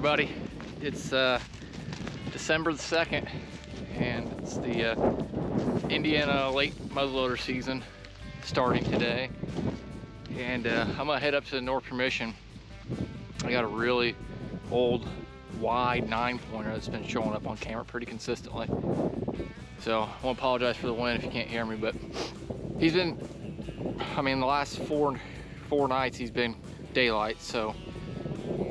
everybody. It's December the 2nd, and it's the Indiana late muzzleloader season starting today. And I'm gonna head up to the North Permission. I got a really old, wide 9-pointer that's been showing up on camera pretty consistently. So I won't apologize for the wind if you can't hear me, but he's been, I mean, the last four nights he's been daylight, so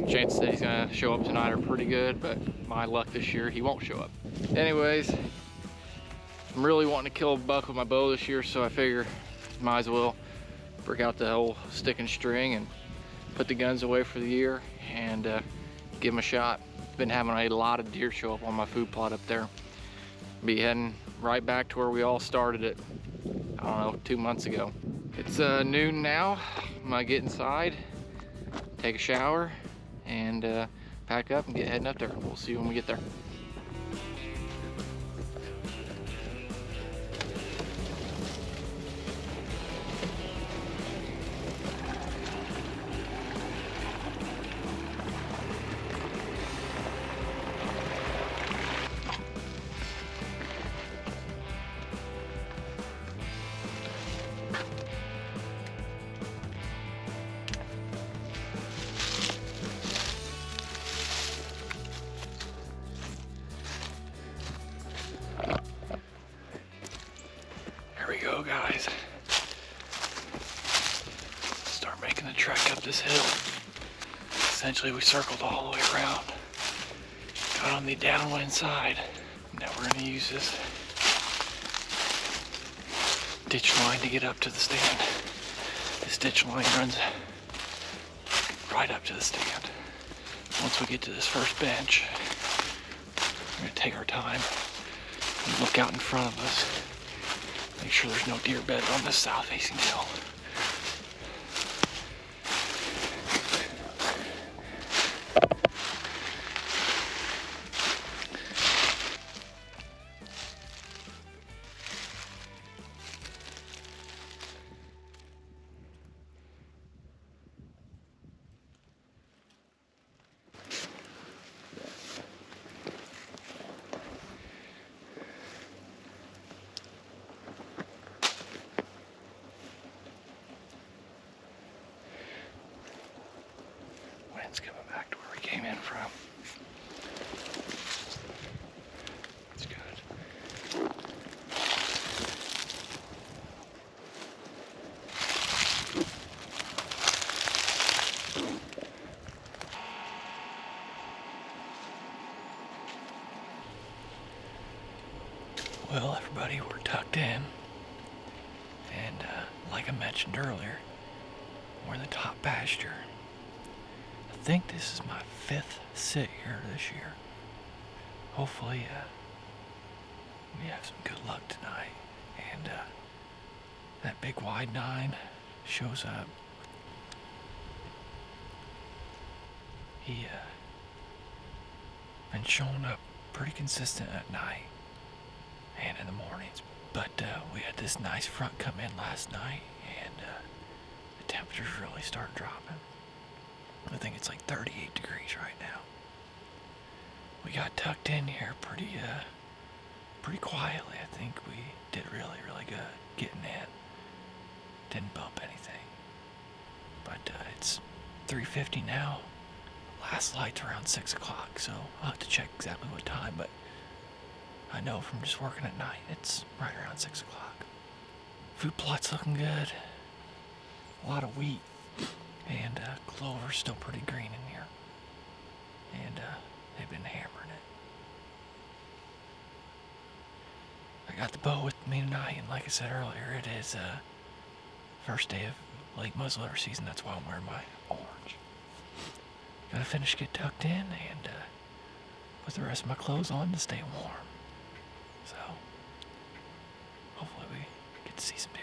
chances that he's gonna show up tonight are pretty good, but my luck this year, he won't show up. Anyways, I'm really wanting to kill a buck with my bow this year, so I figure might as well break out the whole stick and string and put the guns away for the year and give them a shot. Been having a lot of deer show up on my food plot up there. Be heading right back to where we all started it, I don't know, 2 months ago. It's noon now. I'm gonna get inside, take a shower, and pack up and get heading up there. We'll see you when we get there. Go, guys. Start making the trek up this hill. Essentially, we circled all the way around. Got on the downwind side. Now we're going to use this ditch line to get up to the stand. This ditch line runs right up to the stand. Once we get to this first bench, we're going to take our time and look out in front of us. Make sure there's no deer beds on this south-facing hill. Coming back to where we came in from. That's good. Well, everybody, we're tucked in, and like I mentioned earlier, we're in the top pasture. I think this is my 5th sit here this year. Hopefully we have some good luck tonight, and that big wide 9 shows up. He been showing up pretty consistent at night and in the mornings, but we had this nice front come in last night, and the temperatures really start dropping. I think it's like 38 degrees right now. We got tucked in here pretty quietly. I think we did really good getting in. Didn't bump anything. But it's 3:50 now. Last light's around 6 o'clock, so I'll have to check exactly what time, but I know from just working at night, it's right around 6 o'clock. Food plot's looking good. A lot of wheat. And clover's still pretty green in here. And they've been hammering it. I got the bow with me tonight, and like I said earlier, it is first day of late muzzleloader season. That's why I'm wearing my orange. Gotta finish, get tucked in, and put the rest of my clothes on to stay warm. So, hopefully we get to see some deer.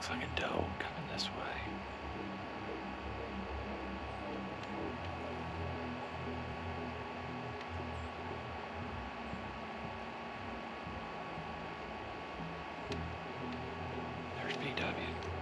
Looks like a doe coming this way. There's PW.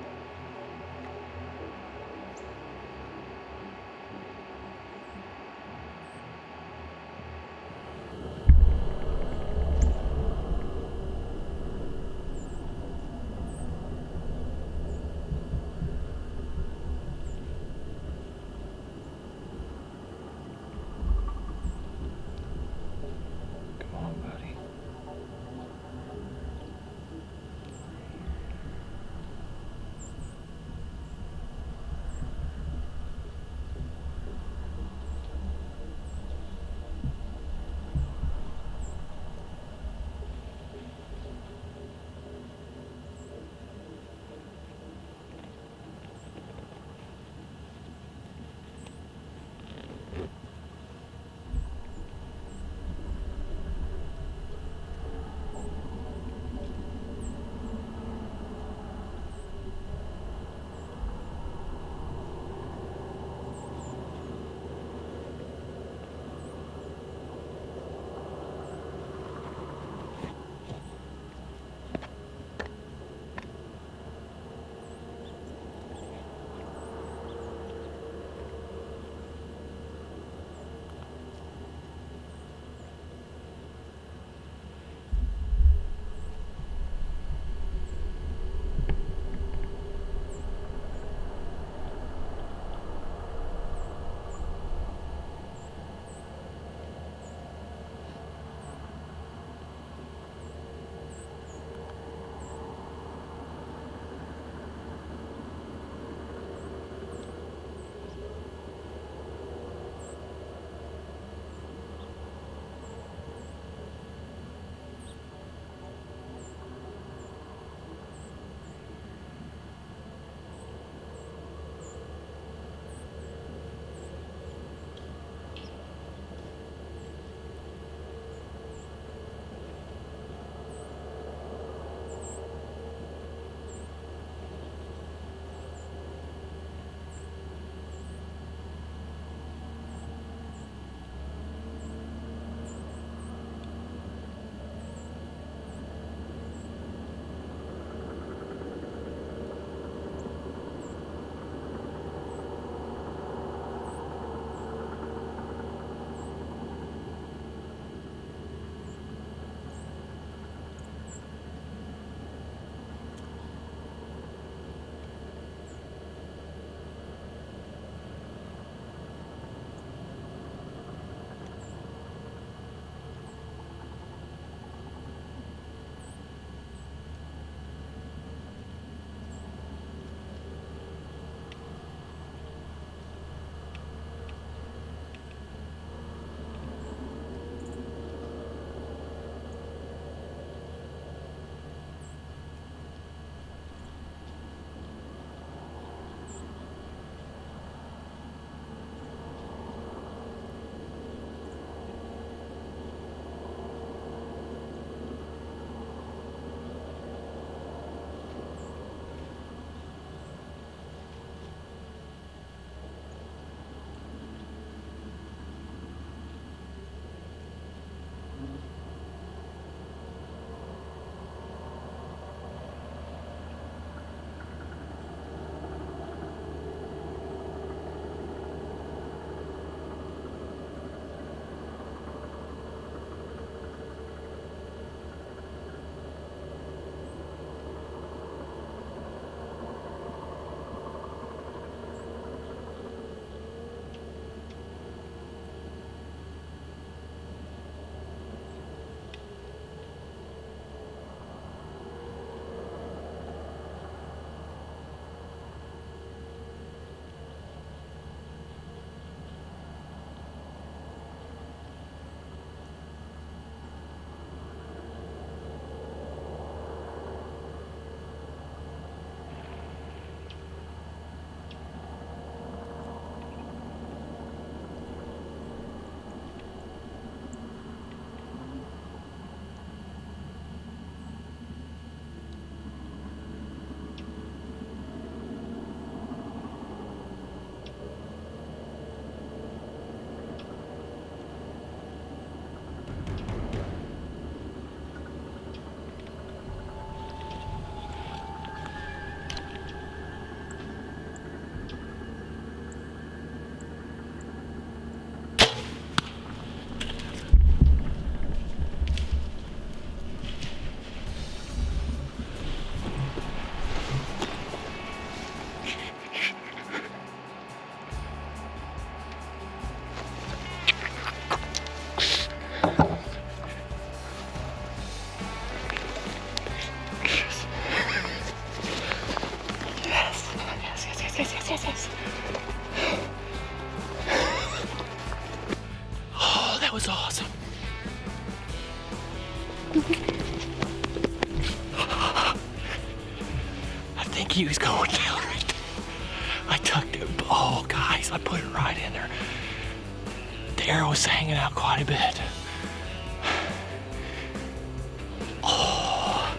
he was going down right there. I tucked it. Oh, guys, I put it right in there. The arrow was hanging out quite a bit. Oh.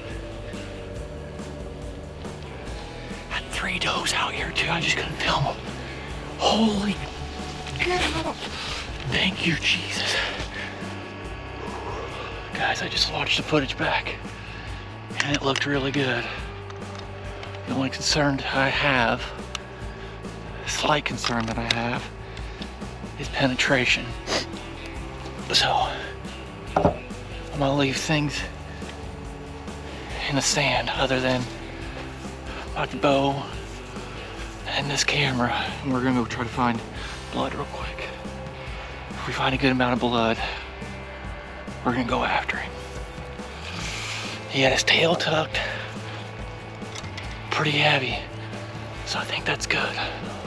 Had 3 does out here, too. I just couldn't film them. Holy cow. Thank you, Jesus. Guys, I just watched the footage back, and it looked really good. The only concern I have, slight concern that I have, is penetration. So, I'm gonna leave things in the sand other than my bow and this camera. And we're gonna go try to find blood real quick. If we find a good amount of blood, we're gonna go after him. He had his tail tucked pretty heavy, so I think that's good.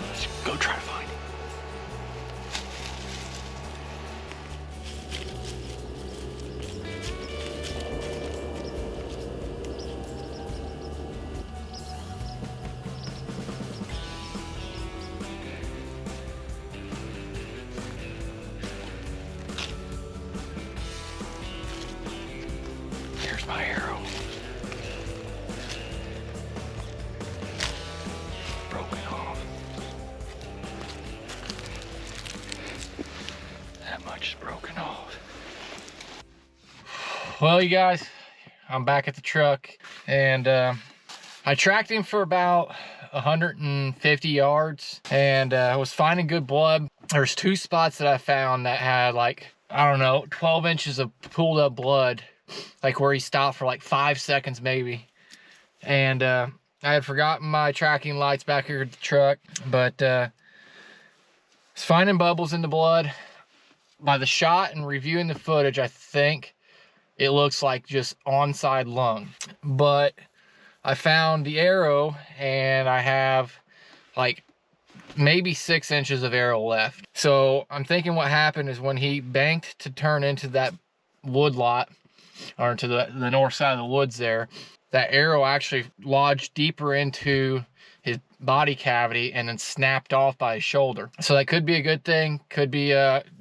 Let's go try to find him. Here's my arrow. Broken off. That much is broken off. Well, you guys, I'm back at the truck, and I tracked him for about 150 yards, and I was finding good blood. There's 2 spots that I found that had, like, I don't know, 12 inches of pooled up blood, like where he stopped for like 5 seconds maybe. And I had forgotten my tracking lights back here at the truck, but it's finding bubbles in the blood. By the shot and reviewing the footage, I think it looks like just onside lung. But I found the arrow, and I have like maybe 6 inches of arrow left. So I'm thinking what happened is when he banked to turn into that wood lot, or to the north side of the woods there, that arrow actually lodged deeper into his body cavity and then snapped off by his shoulder. So that could be a good thing, could be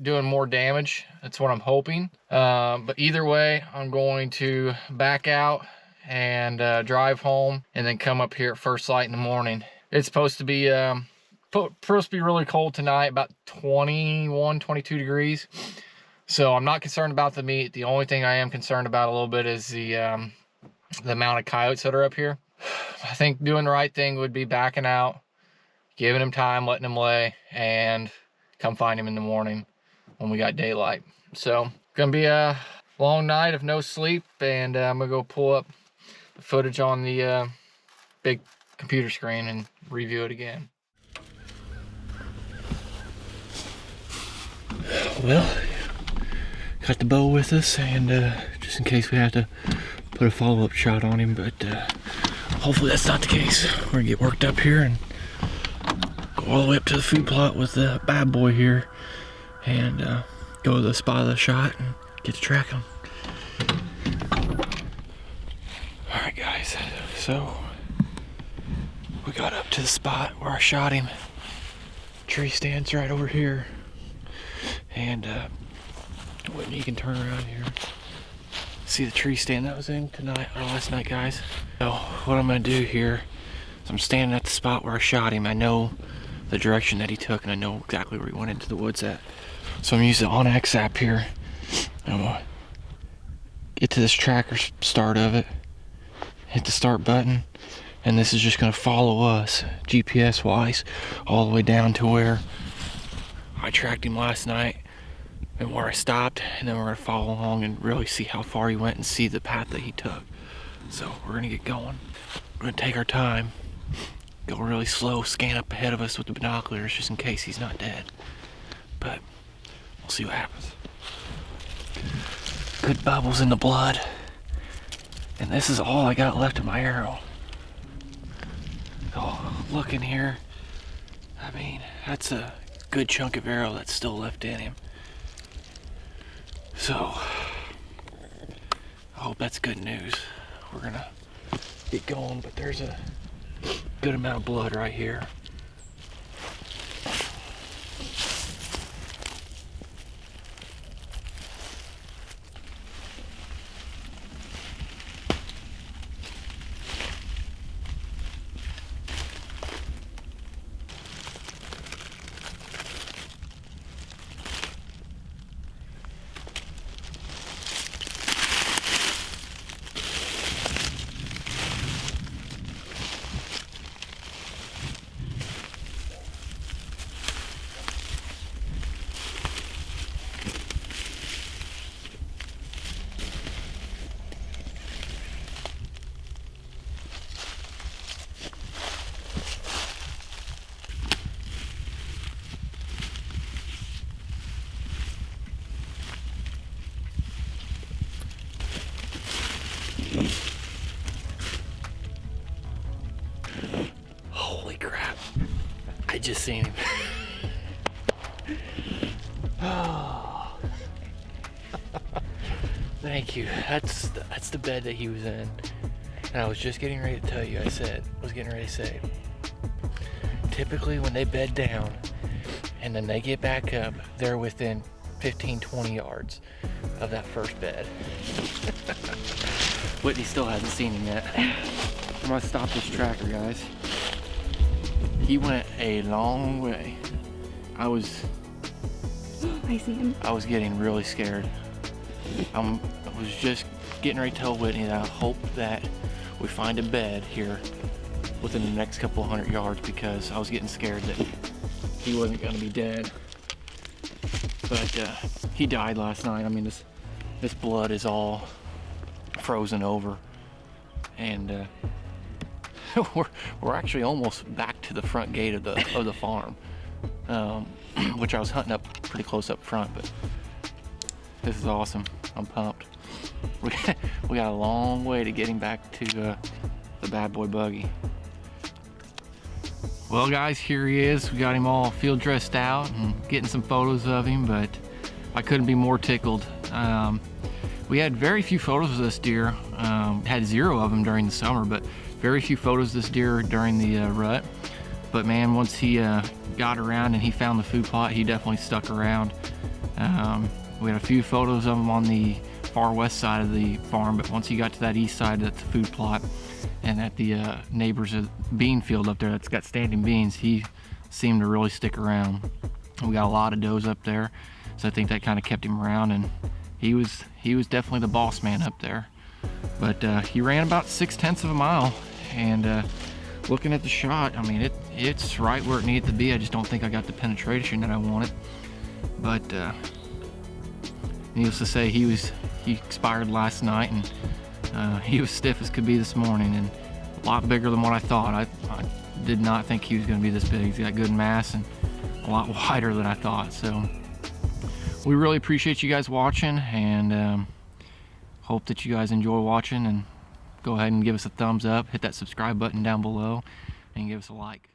doing more damage. That's what I'm hoping. But either way, I'm going to back out and drive home, and then come up here at first light in the morning. It's supposed to be really cold tonight, about 21, 22 degrees. So I'm not concerned about the meat. The only thing I am concerned about a little bit is the amount of coyotes that are up here. I think doing the right thing would be backing out, giving him time, letting him lay, and come find him in the morning when we got daylight. So gonna be a long night of no sleep, and I'm gonna go pull up the footage on the big computer screen and review it again. Well, got the bow with us, and just in case we have to put a follow-up shot on him, but hopefully that's not the case. We're gonna get worked up here and go all the way up to the food plot with the bad boy here, and go to the spot of the shot and get to track him. All right, guys, so we got up to the spot where I shot him. Tree stands right over here, and Whitney, you can turn around here. See the tree stand that was in last night, guys. So what I'm gonna do here is I'm standing at the spot where I shot him. I know the direction that he took, and I know exactly where he went into the woods at. So I'm using the OnX app here. I'm gonna get to this tracker start of it, hit the start button, and this is just gonna follow us GPS wise all the way down to where I tracked him last night and where I stopped, and then we're gonna follow along and really see how far he went and see the path that he took. So we're gonna get going. We're gonna take our time, go really slow, scan up ahead of us with the binoculars just in case he's not dead. But we'll see what happens. Good bubbles in the blood. And this is all I got left of my arrow. Oh, look in here. I mean, that's a good chunk of arrow that's still left in him. So, I hope that's good news. We're gonna get going, but there's a Good amount of blood right here. Holy crap. I just seen him. Oh. Thank you. That's the bed that he was in. And I was just getting ready to tell you, was getting ready to say, typically when they bed down and then they get back up, they're within 15-20 yards of that first bed. Whitney still hasn't seen him yet. I'm gonna stop this tracker, guys. He went a long way. I see him. I was getting really scared. I was just getting ready to tell Whitney that I hope that we find a bed here within the next couple of 100 yards, because I was getting scared that he wasn't gonna be dead. But he died last night. I mean, this blood is all frozen over, and we're actually almost back to the front gate of the farm, which I was hunting up pretty close up front. But this is awesome. I'm pumped. We got a long way to getting back to the bad boy buggy. Well, guys, here he is. We got him all field dressed out and getting some photos of him, but I couldn't be more tickled. We had very few photos of this deer. Had 0 of them during the summer, but very few photos of this deer during the rut. But man, once he got around and he found the food plot, he definitely stuck around. We had a few photos of him on the far west side of the farm, but once he got to that east side at the food plot and at the neighbor's bean field up there that's got standing beans, he seemed to really stick around. We got a lot of does up there, so I think that kind of kept him around, and he was definitely the boss man up there. But he ran about 6/10 of a mile, and looking at the shot, I mean, it's right where it needed to be. I just don't think I got the penetration that I wanted. But needless to say, he expired last night, and he was stiff as could be this morning, and a lot bigger than what I thought. I did not think he was going to be this big. He's got good mass and a lot wider than I thought. So we really appreciate you guys watching, and hope that you guys enjoy watching, and go ahead and give us a thumbs up, hit that subscribe button down below, and give us a like.